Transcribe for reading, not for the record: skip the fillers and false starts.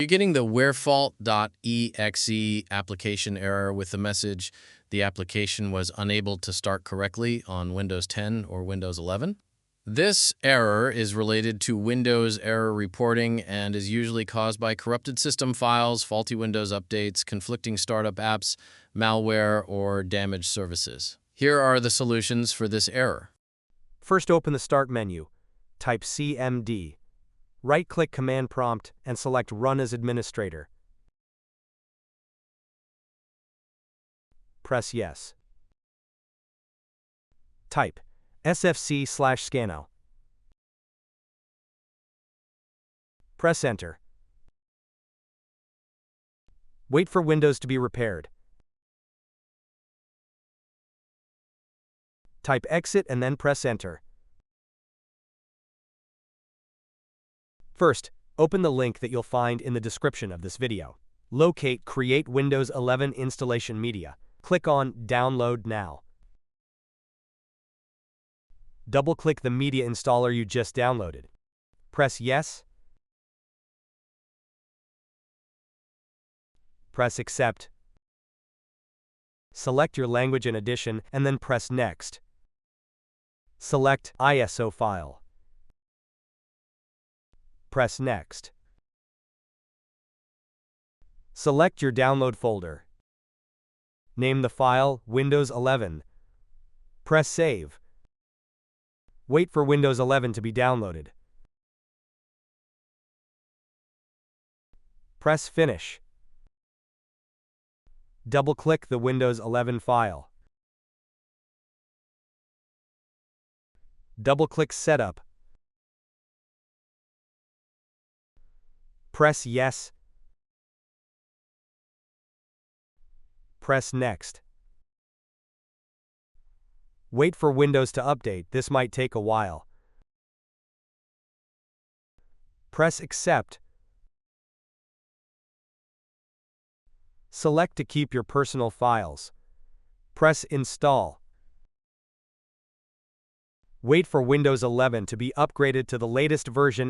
You're getting the WerFault.exe application error with the message the application was unable to start correctly on Windows 10 or Windows 11. This error is related to Windows error reporting and is usually caused by corrupted system files, faulty Windows updates, conflicting startup apps, malware, or damaged services. Here are the solutions for this error. First, open the Start menu. Type CMD. Right-click Command Prompt and select Run as Administrator. Press Yes. Type sfc/scannow. Press Enter. Wait for Windows to be repaired. Type Exit and then press Enter. First, open the link that you'll find in the description of this video. Locate Create Windows 11 Installation Media. Click on Download Now. Double-click the media installer you just downloaded. Press Yes. Press Accept. Select your language and edition and then press Next. Select ISO file. Press Next. Select your download folder. Name the file Windows 11. Press Save. Wait for Windows 11 to be downloaded. Press Finish. Double-click the Windows 11 file. Double-click Setup. Press Yes. Press Next. Wait for Windows to update. This might take a while. Press Accept. Select to keep your personal files. Press Install. Wait for Windows 11 to be upgraded to the latest version